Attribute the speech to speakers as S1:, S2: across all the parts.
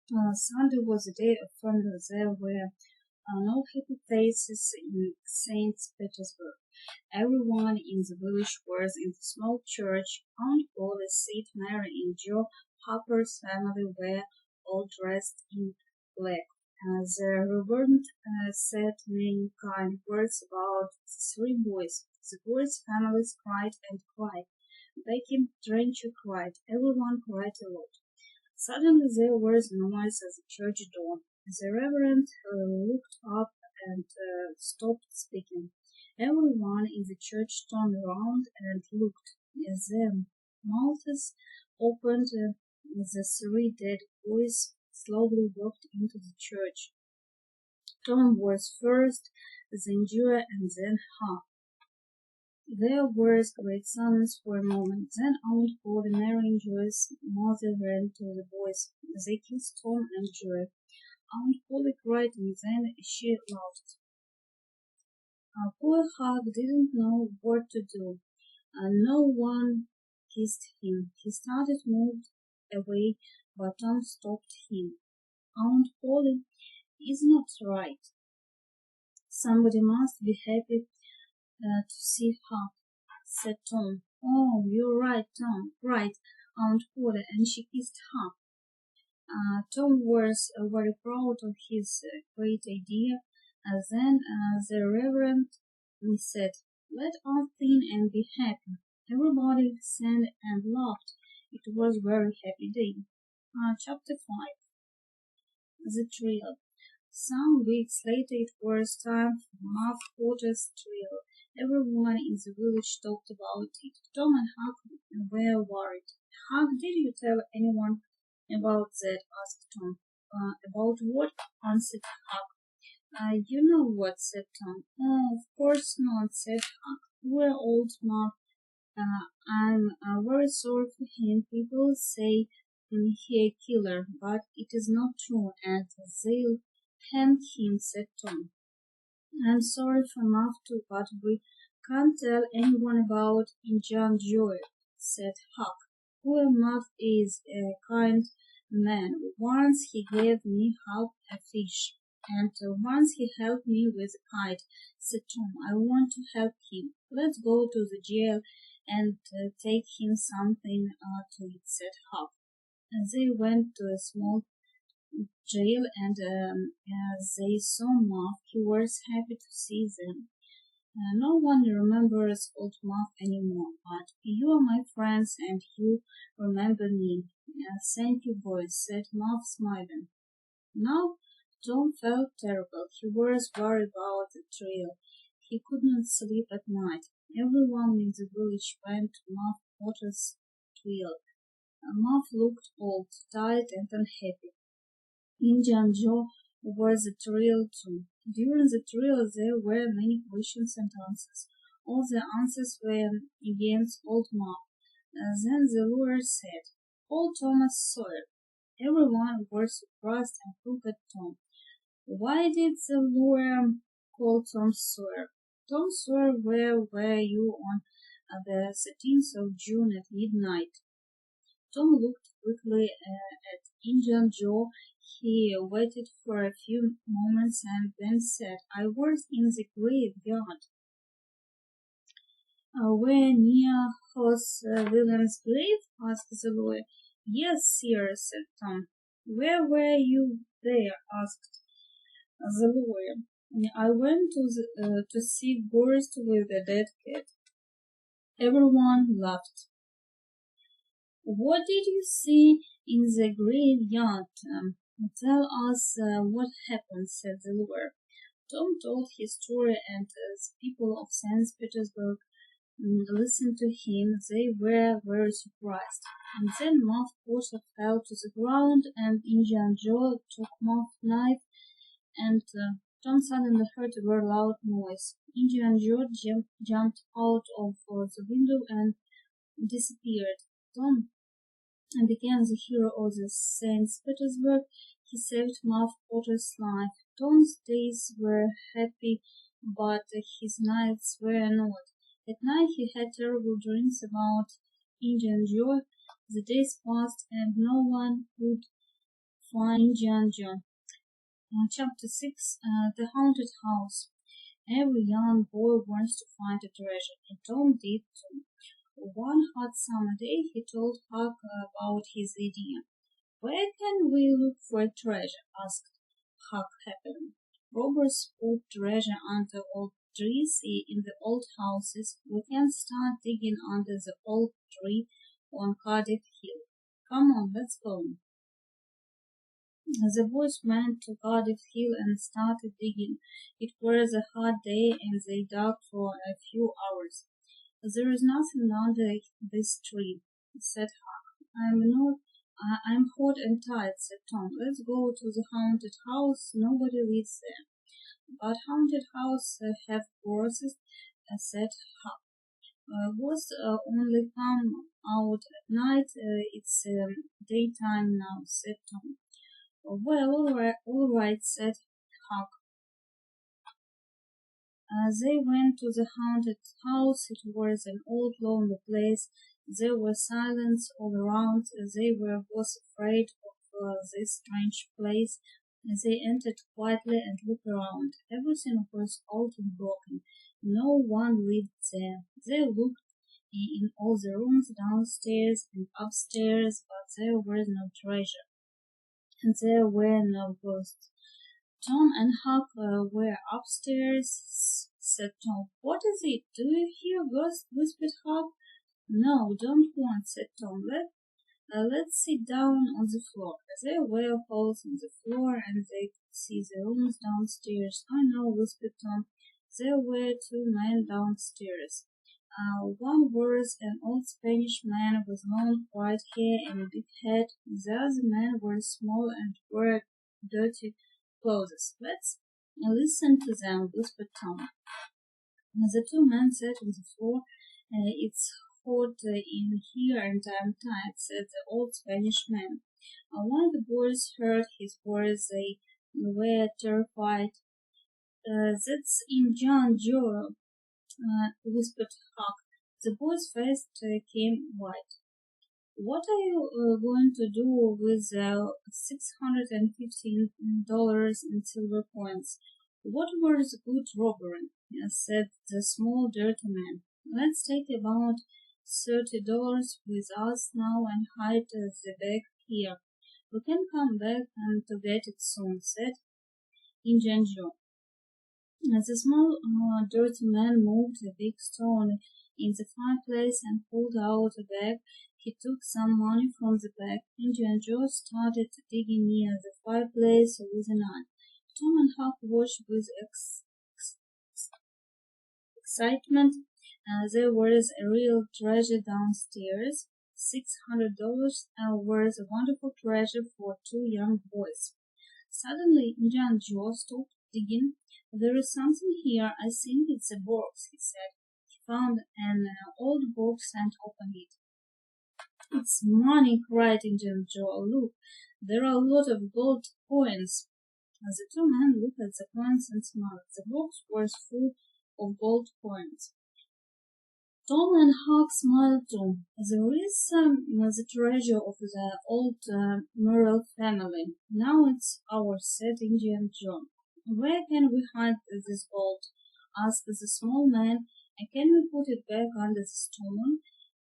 S1: Sunday was a day of fun. There were no happy faces in St. Petersburg. Everyone in the village was in the small church. Aunt Polly, Sid, Mary, and Joe Harper's family were all dressed in black. The Reverend said many kind words about the three boys. The boys' families cried and cried. Becky Trencher cried. Everyone cried a lot. Suddenly there was noise at the church door. The Reverend looked up and stopped speaking. Everyone in the church turned around and looked. As their mouths opened, the three dead boys slowly walked into the church. Tom was first, then Joe, and then Huck. There was great silence for a moment. Then Aunt Polly, Mary, and Joy's mother ran to the boys. They kissed Tom and Joy. Aunt Polly cried, and then she laughed. Poor Huck didn't know what to do. No one kissed him. He started moved away, but Tom stopped him. Aunt Polly is not right. Somebody must be happy to see Huck, said Tom. Oh, you're right, Tom. Right, Aunt Polly, and she kissed Huck. Tom was very proud of his great idea. Then the Reverend said, "Let us sing and be happy." Everybody sang and laughed. It was a very happy day. Chapter 5. The Trail. Some weeks later it was time for Muff Potter's trail. Everyone in the village talked about it. Tom and Huck were worried. Huck, did you tell anyone about that? Asked Tom. About what? Answered Huck. You know what, said Tom. Oh, of course not, said Huck. We're old, Muff. I'm very sorry for him. People say he a killer, but it is not true, and they'll hang him, said Tom. I'm sorry for Muff too, but we can't tell anyone about Injun Joy, said Huck. Poor Muff is a kind man. Once he gave me half a fish, and once he helped me with a kite, said Tom. I want to help him. Let's go to the jail and take him something to eat, said Huck. And they went to a small jail, and as they saw Muff, he was happy to see them. No one remembers old Muff anymore, but you are my friends and you remember me. Thank you, boys, said Muff, smiling. Now Tom felt terrible. He was worried about the trail. He could not sleep at night. Everyone in the village went to Muff Potter's trail. Muff looked old, tired, and unhappy. Indian Joe was a thrill too. During the thrill there were many questions and answers. All the answers were against old Mark. Then the lawyer said, "Old Thomas Sawyer." Everyone was surprised and looked at Tom. Why did the lawyer call Tom Sawyer? Tom Sawyer, where were you on the 13th of June at midnight? Tom looked quickly at Indian Joe. He waited for a few moments and then said, "I was in the graveyard." Where near Horace Williams' grave? Asked the lawyer. Yes, sir, said Tom. Where were you there? Asked the lawyer. I went to see Ghost with a dead cat. Everyone laughed. What did you see in the graveyard? Tell us what happened, said the lawyer. Tom told his story, and as people of St. Petersburg listened to him, they were very surprised. And then Muff Potter fell to the ground, and Indian Joe took Muff's knife, and Tom suddenly heard a very loud noise. Indian Joe jumped out of the window and disappeared. Tom became the hero of the St. Petersburg. He saved Muff Potter's life. Tom's days were happy, but his nights were not. At night he had terrible dreams about Indian Joe. The days passed and no one could find Indiana Jones. Chapter 6 The Haunted House. Every young boy wants to find a treasure, and Tom did too. One hot summer day, he told Huck about his idea. "Where can we look for a treasure?" asked Huck happily. "Robbers put treasure under old trees in the old houses. We can start digging under the old tree on Cardiff Hill. Come on, let's go." The boys went to Cardiff Hill and started digging. It was a hot day, and they dug for a few hours. "There is nothing under this tree," said Huck. I'm hot and tired," said Tom. "Let's go to the haunted house. Nobody lives there." "But haunted houses have ghosts," said Huck. "Ghosts only come out at night. It's daytime now," said Tom. "Well, all right," said Huck. They went to the haunted house. It was an old, lonely place. There was silence all around. They were both afraid of this strange place. They entered quietly and looked around. Everything was old and broken. No one lived there. They looked in all the rooms downstairs and upstairs, but there was no treasure, and there were no ghosts. Tom and Huck were upstairs, said Tom. "What is it? Do you hear ghosts?" whispered Huck. "No, don't want," said Tom. Let's sit down on the floor." There were holes in the floor, and they could see the rooms downstairs. "I know," whispered Tom. There were two men downstairs. One was an old Spanish man with long white hair and a big head. The other men were small and wore dirty clothes. "Let's listen to them," whispered Tom. The two men sat on the floor. "It's hot in here and I'm tired," said the old Spanish man. When the boys heard his words, they were terrified. "That's Indian Joe," whispered Huck. The boy's face came white. "What are you going to do with $615 in silver coins?" "What was good robbery?" said the small dirty man. "Let's take about $30 with us now and hide the bag here. We can come back and to get it soon," said Indian Joe. The small dirty man moved a big stone in the fireplace and pulled out a bag. He took some money from the bag. Indian Joe started digging near the fireplace with a knife. Tom and Huck watched with excitement. There was a real treasure downstairs. $600 was a wonderful treasure for two young boys. Suddenly, Indian Joe stopped digging. "There is something here. I think it's a box," he said. He found an old box and opened it. "It's money!" cried Indian Joe. "Look, there are a lot of gold coins." The two men looked at the coins and smiled. The box was full of gold coins. Tom and Huck smiled too. "There is the treasure of the old Merrill family. Now it's ours," said Indian Joe. "Where can we hide this gold?" asked the small man. "And can we put it back under the stone?"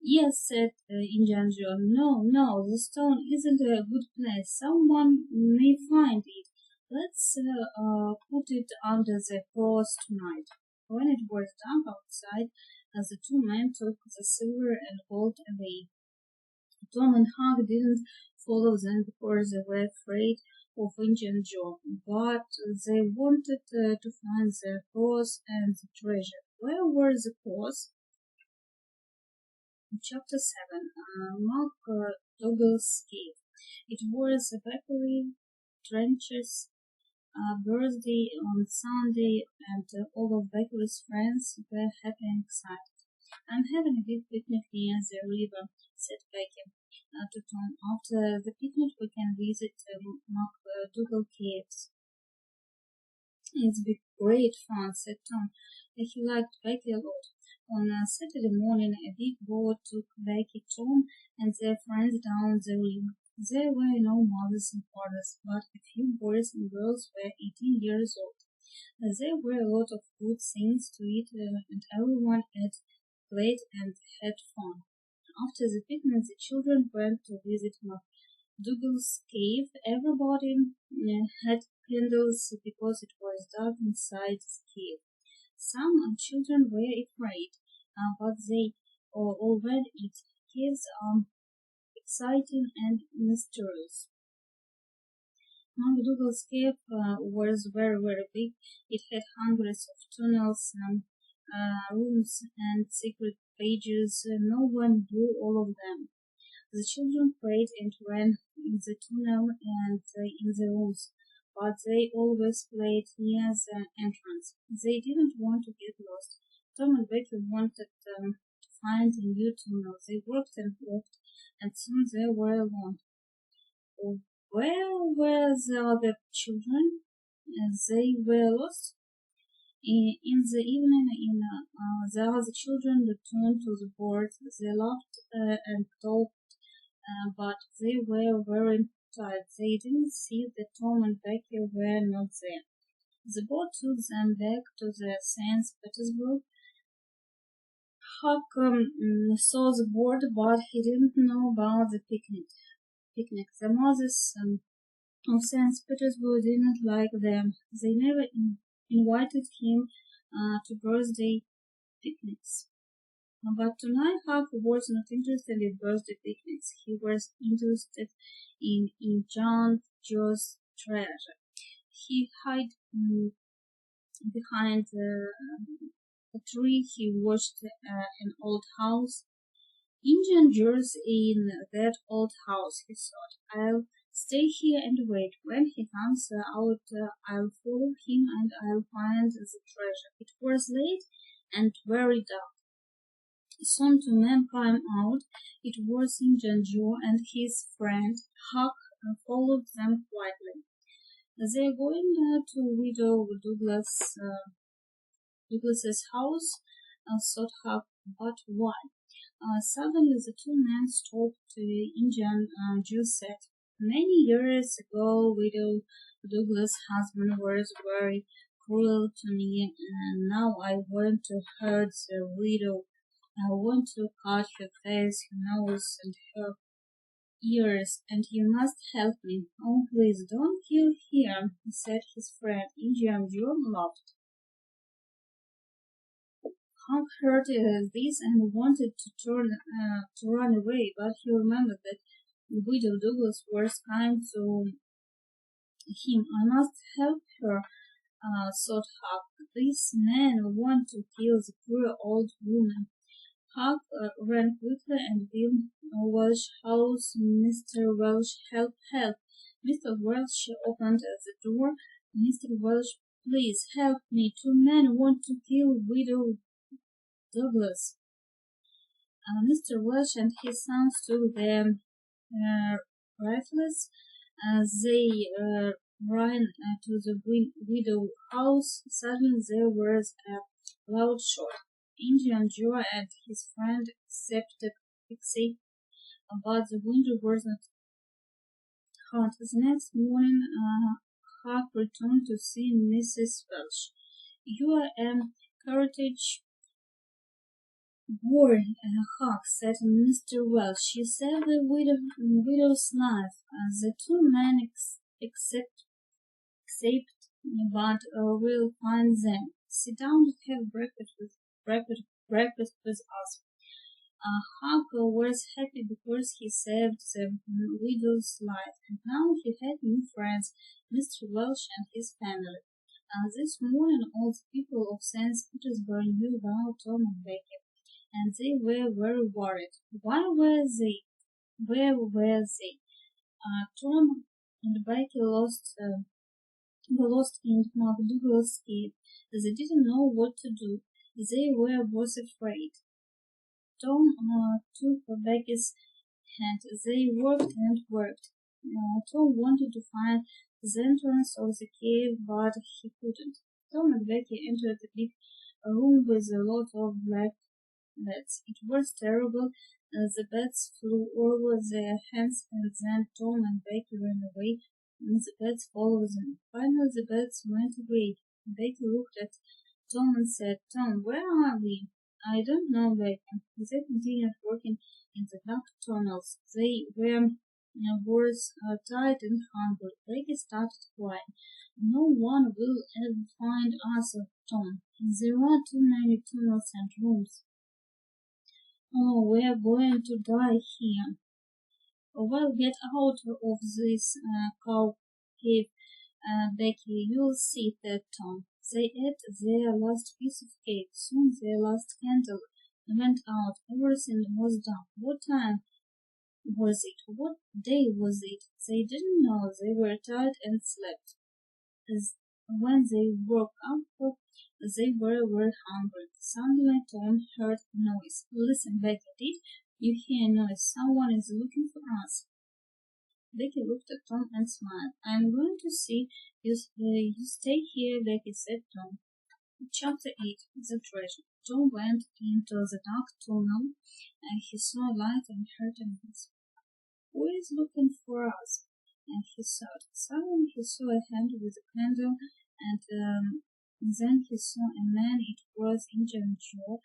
S1: "Yes," said Indian Joe. No, the stone isn't a good place. Someone may find it. Let's put it under the cross tonight." When it was dark outside, the two men took the silver and gold away. Tom and Huck didn't follow them because they were afraid of Indian Joe, but they wanted to find the cross and the treasure. Where were the cross? Chapter 7 Mark Douglas Cave. It was a bakery trenches birthday on Sunday, and all of Becky's friends were happy and excited. "I'm having a big picnic near the river," said Becky to Tom. "After the picnic, we can visit McDougal Caves." "It's be great fun," said Tom. He liked Becky a lot. On Saturday morning, a big boat took Becky, Tom, and their friends down the river. There were no mothers and fathers, but a few boys and girls were 18 years old. There were a lot of good things to eat, and everyone ate, played, and had fun. After the picnic, the children went to visit MacDougall's cave. Everybody had candles because it was dark inside the cave. Some children were afraid, but they all read it. Caves are exciting and mysterious. MacDougall's cave was very, very big. It had hundreds of tunnels, rooms, and secret pages. No one knew all of them. The children played and ran in the tunnel and in the rooms, but they always played near the entrance. They didn't want to get lost. Tom and Becky wanted to find a new tunnel. They worked and walked, and soon they were alone. Where were the other children? They were lost. In the evening, the other children returned to the board. They laughed and talked, but they were very tired. They didn't see that Tom and Becky were not there. The boat took them back to the St. Petersburg. Huck saw the board, but he didn't know about the picnic. The mothers of St. Petersburg didn't like them. They never invited him to birthday picnics. But tonight Huck was not interested in birthday picnics. He was interested in John Joe's treasure. He hid behind a tree. He watched an old house. Indian Joe's in that old house, he thought. I'll stay here and wait. When he comes out, I'll follow him and I'll find the treasure. It was late and very dark. Soon two men came out. It was Indian Joe and his friend. Huck followed them quietly. They're going to Widow Douglas's house, thought Huck, but why? Suddenly the two men stopped. Indian Joe said, "Many years ago, Widow Douglas' husband was very cruel to me, and now I want to hurt the widow. I want to cut her face, her nose, and her ears, and you must help me. Oh, please don't kill him," said his friend. Indian Joe laughed. Hank heard this and wanted to run away, but he remembered that Widow Douglas was kind to him. I must help her, thought Huck. These men want to kill the poor old woman. Huck ran quickly and Bill Welch house. Mr. Welch, help, help. Mr. Welch opened the door. Mr. Welch, please help me. Two men want to kill Widow Douglas. Mr. Welch and his son stood there breathless as they ran to the widow house. Suddenly there was a loud shot. Indian Joe and his friend except but the window wasn't hot. The next morning, Huck returned to see Mrs. Welch. "You are a carriage boy, Huck," said Mr. Welch. "She saved the widow's life." The two men accept, but we'll find them. Sit down and have breakfast with us. Huck was happy because he saved the widow's life, and now he had new friends, Mr. Welch and his family. This morning all the people of St. Petersburg knew about Tom and Becky, and they were very worried. Why were they? Where were they? Tom and Becky were lost in MacDougall's cave. They didn't know what to do. They were both afraid. Tom took Becky's hand. They worked and worked. Tom wanted to find the entrance of the cave, but he couldn't. Tom and Becky entered a big room with a lot of black beds. It was terrible. The bats flew over their heads, and then Tom and Becky ran away, and the bats followed them. Finally, the bats went away. Becky looked at Tom and said, "Tom, where are we?" "I don't know, Becky." They continued working in the dark tunnels. They were worse, tired and hungry. Becky started crying. "No one will ever find us," Tom. "There are too many tunnels and rooms. Oh, we're going to die here." "Well, get out of this cave, Becky. You'll see," said Tom. They ate their last piece of cake. Soon their last candle went out. Everything was dark. What time was it? What day was it? They didn't know. They were tired and slept. As when they woke up, they were very hungry. Suddenly Tom heard a noise. "Listen, Becky, did you hear a noise? Someone is looking for us." Becky looked at Tom and smiled. "I'm going to see you. You stay here," Becky said. Tom. Chapter 8. The Treasure. Tom went into the dark tunnel, and he saw a light and heard a voice. "Who is looking for us?" And he thought. Suddenly he saw a hand with a candle, and then he saw a man. It was Indian Joe.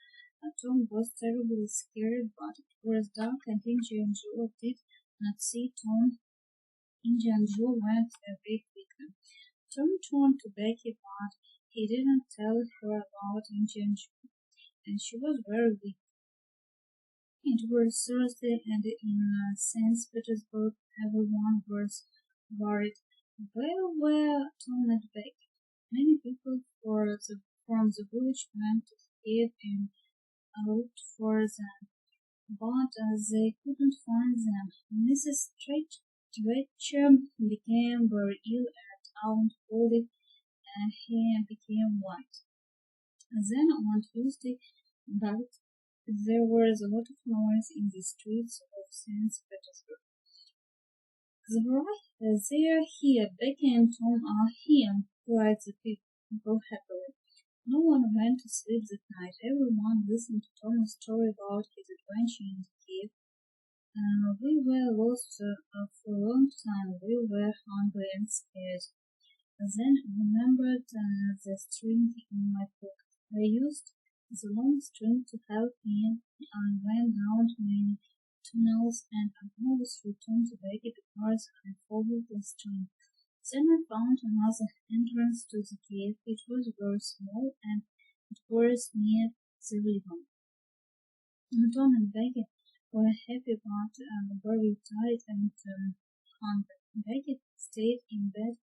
S1: Tom was terribly scared, but it was dark, and Indian Joe did not see Tom. Indian Joe went a bit quicker. Tom turned to Becky, but he didn't tell her about Indian Joe, and she was very weak. It was Thursday, and in St. Petersburg everyone was worried. Where were Tom and Becky? Many people from the village went to the cave and looked for them, but they couldn't find them. Mrs. Stretcher became very ill, and Aunt Polly her hair became white. Then on Tuesday night there was a lot of noise in the streets of St. Petersburg. "They're here! Becky and Tom are here!" cried the people happily. No one went to sleep that night. Everyone listened to Tom's story about his adventure in the cave. "We were lost for a long time. We were hungry and scared. Then I remembered the string in my pocket. I used the long string to help me. I went down many tunnels, and I always returned to Becky because I followed the string. Then I found another entrance to the cave. It was very small, and it was near the river. And Tom and Becky were happy, but very tired and hungry. Becky stayed in bed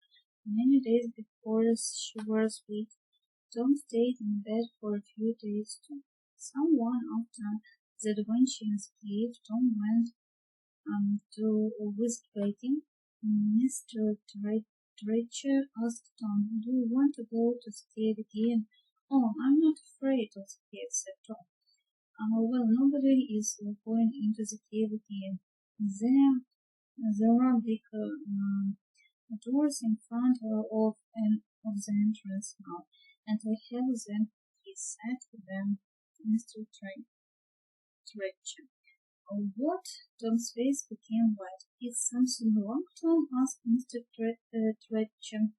S1: many days because she was weak. Tom stayed in bed for a few days too. Someone after the adventure in the cave, Tom went to visit Becky. Mr. Treacher asked Tom, "Do you want to go to the cave again?" "Oh, I'm not afraid of the cave," said Tom. Well, nobody is going into the cave again. There are big doors in front of the entrance now, and I have them," he said to them, Mr. Treacher. "Oh, what?" Tom's face became white. "Is something wrong, Tom?" asked Mr. Treacher.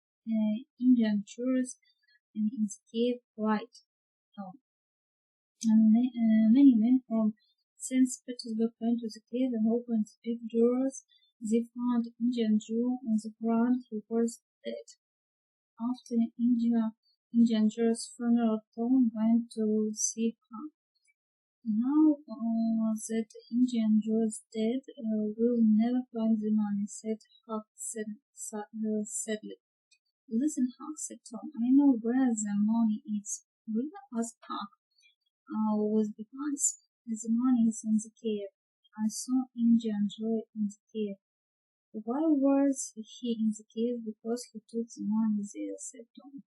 S1: "Indian jurors in the cave, right, Tom. Many men from St. Petersburg went to the cave and opened the big doors. They found Indian Joe on the ground. He was dead. After Indian Joe's funeral, Tom went to see Huck. "Now that Indian Joe is dead, we'll never find the money," said Huck sadly. "Listen, Huck," said Tom, "I know where the money is." "Will you ask Huck?" Was the answer. "The money is in the cave. I saw Indian Joe in the cave." "Why was he in the cave?" "Because he took the money there," said Tom.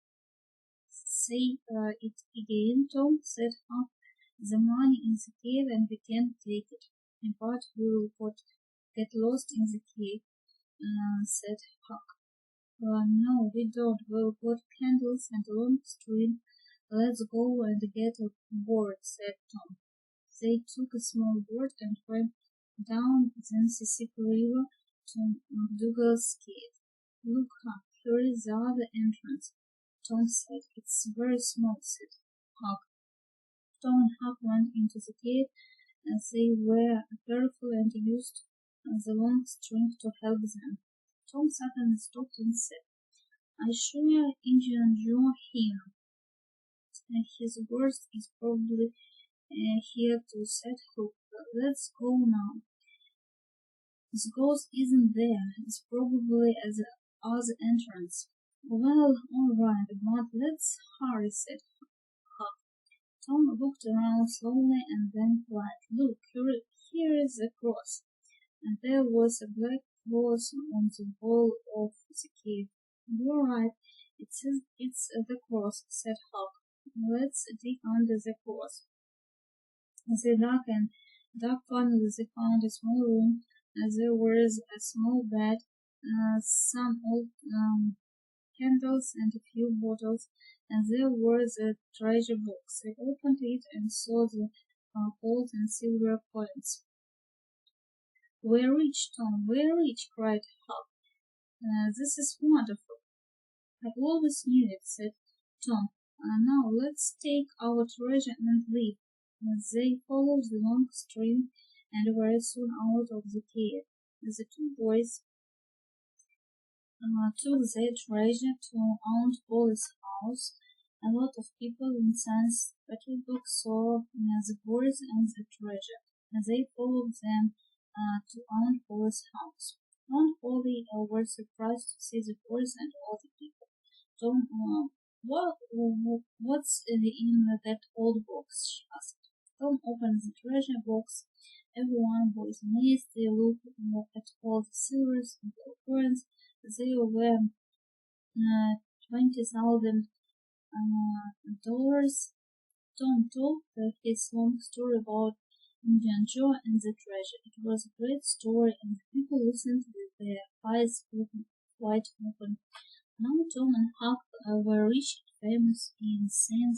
S1: "Say it again, Tom," said Huck. "The money in the cave, and we can't take it." "But we'll get lost in the cave," said Huck. "No, we don't. We'll got candles and a long string. Let's go and get aboard," said Tom. They took a small boat and went down the Mississippi River to McDougal's cave. "Look, Huck, here is the other entrance," Tom said. "It's very small," said Huck. Tom and Huck went into the cave, as they were careful and used the long string to help them. Tom suddenly stopped and said, "I sure Indian Joe him. His ghost is probably here too," said Hook. "Let's go now." "His ghost isn't there. It's probably at the other entrance." "Well, all right, but let's hurry," said Huck. Tom looked around slowly and then cried, "Look, here is the cross." And there was a black cross on the wall of the cave. "You're right, it's the cross," said Huck. "Let's dig under the cross." They dug and dug. Finally they found a small room. There was a small bed, some old candles and a few bottles, and there was a treasure box. They opened it and saw the gold and silver coins. "We're rich, Tom, we're rich!" cried Huck. "This is wonderful." "I always knew it," said Tom. "Now let's take our treasure and leave." They followed the long stream and were soon out of the cave. The two boys took their treasure to Aunt Polly's house. A lot of people in Santa's audiobook saw the boys and the treasure, and they followed them to Aunt Polly's house. Aunt Polly was surprised to see the boys and all the people. "Tom, what's in that old box?" she asked. Tom opened the treasure box. Everyone was amazed. They looked at all the silvers and gold coins. There were $20,000. Tom told his long story about Indian Joe and the treasure. It was a great story, and the people listened with their eyes wide open. Now Tom and Huck were rich and famous in Saint